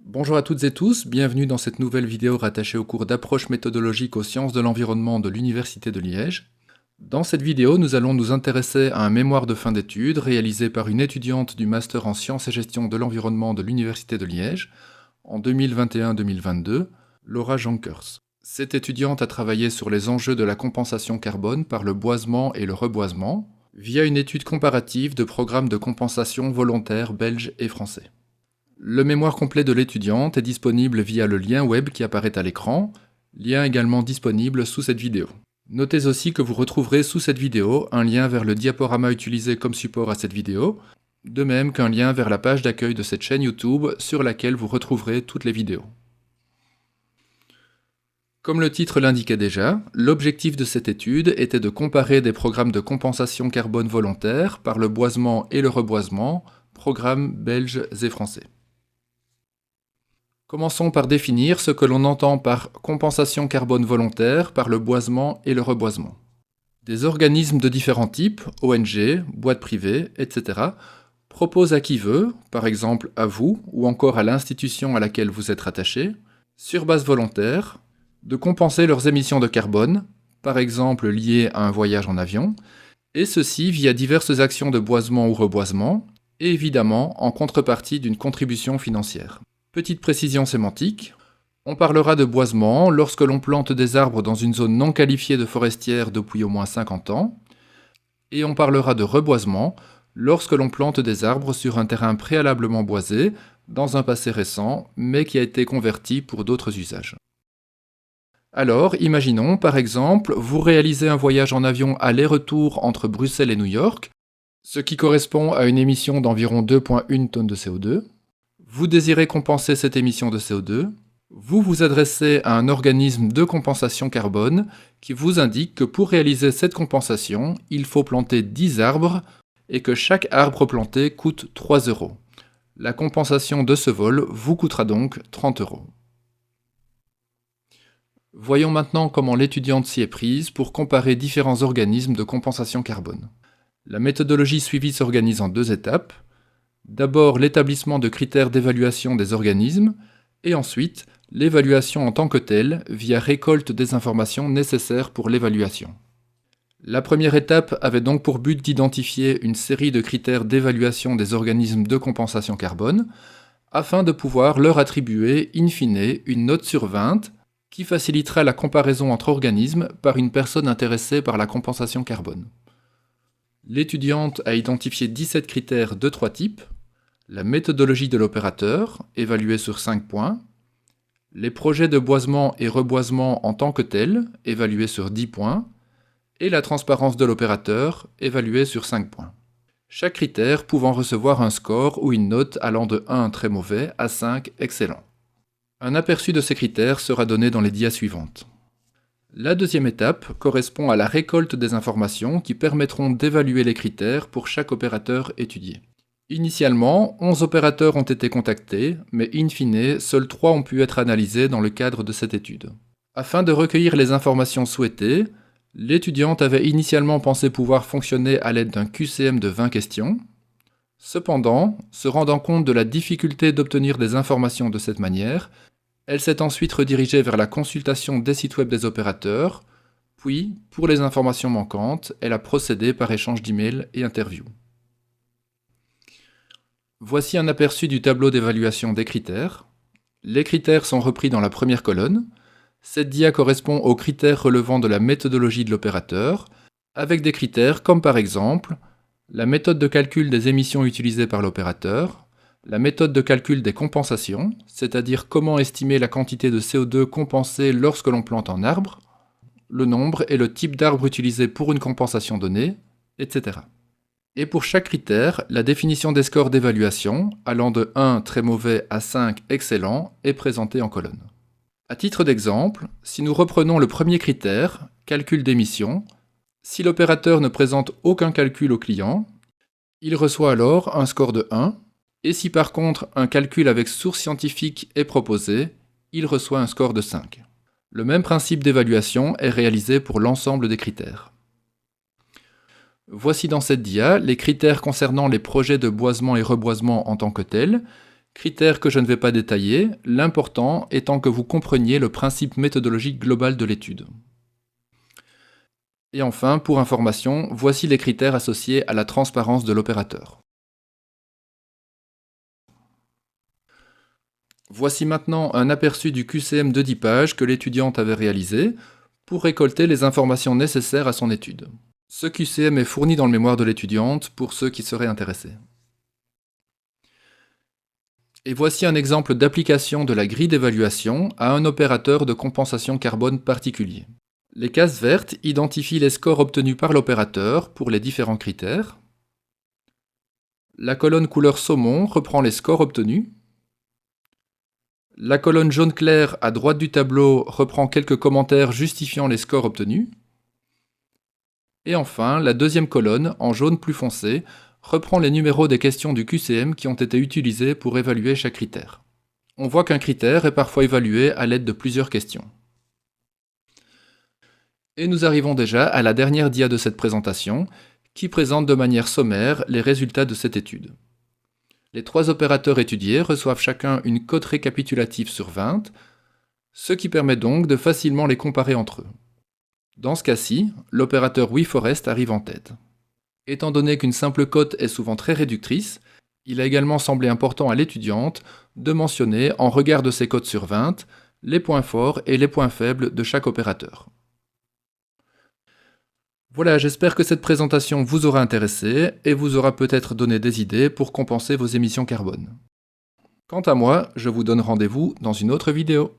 Bonjour à toutes et tous, bienvenue dans cette nouvelle vidéo rattachée au cours d'approche méthodologique aux sciences de l'environnement de l'Université de Liège. Dans cette vidéo, nous allons nous intéresser à un mémoire de fin d'études réalisé par une étudiante du Master en sciences et gestion de l'environnement de l'Université de Liège en 2021-2022, Laura Jonkers. Cette étudiante a travaillé sur les enjeux de la compensation carbone par le boisement et le reboisement via une étude comparative de programmes de compensation volontaires belges et français. Le mémoire complet de l'étudiante est disponible via le lien web qui apparaît à l'écran, lien également disponible sous cette vidéo. Notez aussi que vous retrouverez sous cette vidéo un lien vers le diaporama utilisé comme support à cette vidéo, de même qu'un lien vers la page d'accueil de cette chaîne YouTube sur laquelle vous retrouverez toutes les vidéos. Comme le titre l'indiquait déjà, l'objectif de cette étude était de comparer des programmes de compensation carbone volontaire par le boisement et le reboisement, programmes belges et français. Commençons par définir ce que l'on entend par compensation carbone volontaire par le boisement et le reboisement. Des organismes de différents types, ONG, boîtes privées, etc., proposent à qui veut, par exemple à vous ou encore à l'institution à laquelle vous êtes rattaché, sur base volontaire, de compenser leurs émissions de carbone, par exemple liées à un voyage en avion, et ceci via diverses actions de boisement ou reboisement, et évidemment en contrepartie d'une contribution financière. Petite précision sémantique, on parlera de boisement lorsque l'on plante des arbres dans une zone non qualifiée de forestière depuis au moins 50 ans, et on parlera de reboisement lorsque l'on plante des arbres sur un terrain préalablement boisé, dans un passé récent, mais qui a été converti pour d'autres usages. Alors, imaginons, par exemple, vous réalisez un voyage en avion aller-retour entre Bruxelles et New York, ce qui correspond à une émission d'environ 2,1 tonnes de CO2. Vous désirez compenser cette émission de CO2, vous vous adressez à un organisme de compensation carbone qui vous indique que pour réaliser cette compensation, il faut planter 10 arbres et que chaque arbre planté coûte 3 €. La compensation de ce vol vous coûtera donc 30 €. Voyons maintenant comment l'étudiante s'y est prise pour comparer différents organismes de compensation carbone. La méthodologie suivie s'organise en 2 étapes. D'abord l'établissement de critères d'évaluation des organismes, et ensuite l'évaluation en tant que telle via récolte des informations nécessaires pour l'évaluation. La première étape avait donc pour but d'identifier une série de critères d'évaluation des organismes de compensation carbone, afin de pouvoir leur attribuer in fine une note sur 20 qui facilitera la comparaison entre organismes par une personne intéressée par la compensation carbone. L'étudiante a identifié 17 critères de 3 types: la méthodologie de l'opérateur, évaluée sur 5 points, les projets de boisement et reboisement en tant que tels, évalués sur 10 points, et la transparence de l'opérateur, évaluée sur 5 points. Chaque critère pouvant recevoir un score ou une note allant de 1 très mauvais à 5 excellent. Un aperçu de ces critères sera donné dans les dias suivantes. La deuxième étape correspond à la récolte des informations qui permettront d'évaluer les critères pour chaque opérateur étudié. Initialement, 11 opérateurs ont été contactés, mais in fine, seuls 3 ont pu être analysés dans le cadre de cette étude. Afin de recueillir les informations souhaitées, l'étudiante avait initialement pensé pouvoir fonctionner à l'aide d'un QCM de 20 questions. Cependant, se rendant compte de la difficulté d'obtenir des informations de cette manière, elle s'est ensuite redirigée vers la consultation des sites web des opérateurs, puis, pour les informations manquantes, elle a procédé par échange d'emails et interviews. Voici un aperçu du tableau d'évaluation des critères. Les critères sont repris dans la première colonne. Cette dia correspond aux critères relevant de la méthodologie de l'opérateur, avec des critères comme par exemple la méthode de calcul des émissions utilisées par l'opérateur, la méthode de calcul des compensations, c'est-à-dire comment estimer la quantité de CO2 compensée lorsque l'on plante un arbre, le nombre et le type d'arbre utilisé pour une compensation donnée, etc. Et pour chaque critère, la définition des scores d'évaluation, allant de 1 très mauvais à 5 excellent, est présentée en colonne. À titre d'exemple, si nous reprenons le premier critère, calcul d'émissions, si l'opérateur ne présente aucun calcul au client, il reçoit alors un score de 1, et si par contre un calcul avec source scientifique est proposé, il reçoit un score de 5. Le même principe d'évaluation est réalisé pour l'ensemble des critères. Voici dans cette dia les critères concernant les projets de boisement et reboisement en tant que tels, Critères que je ne vais pas détailler, l'important étant que vous compreniez le principe méthodologique global de l'étude. Et enfin, pour information, voici les critères associés à la transparence de l'opérateur. Voici maintenant un aperçu du QCM de 10 pages que l'étudiante avait réalisé pour récolter les informations nécessaires à son étude. Ce QCM est fourni dans le mémoire de l'étudiante pour ceux qui seraient intéressés. Et voici un exemple d'application de la grille d'évaluation à un opérateur de compensation carbone particulier. Les cases vertes identifient les scores obtenus par l'opérateur pour les différents critères. La colonne couleur saumon reprend les scores obtenus. La colonne jaune clair à droite du tableau reprend quelques commentaires justifiant les scores obtenus. Et enfin, la deuxième colonne, en jaune plus foncé, reprend les numéros des questions du QCM qui ont été utilisées pour évaluer chaque critère. On voit qu'un critère est parfois évalué à l'aide de plusieurs questions. Et nous arrivons déjà à la dernière dia de cette présentation, qui présente de manière sommaire les résultats de cette étude. Les 3 opérateurs étudiés reçoivent chacun une cote récapitulative sur 20, ce qui permet donc de facilement les comparer entre eux. Dans ce cas-ci, l'opérateur WeForest arrive en tête. Étant donné qu'une simple cote est souvent très réductrice, il a également semblé important à l'étudiante de mentionner, en regard de ces cotes sur 20, les points forts et les points faibles de chaque opérateur. Voilà, j'espère que cette présentation vous aura intéressé et vous aura peut-être donné des idées pour compenser vos émissions carbone. Quant à moi, je vous donne rendez-vous dans une autre vidéo.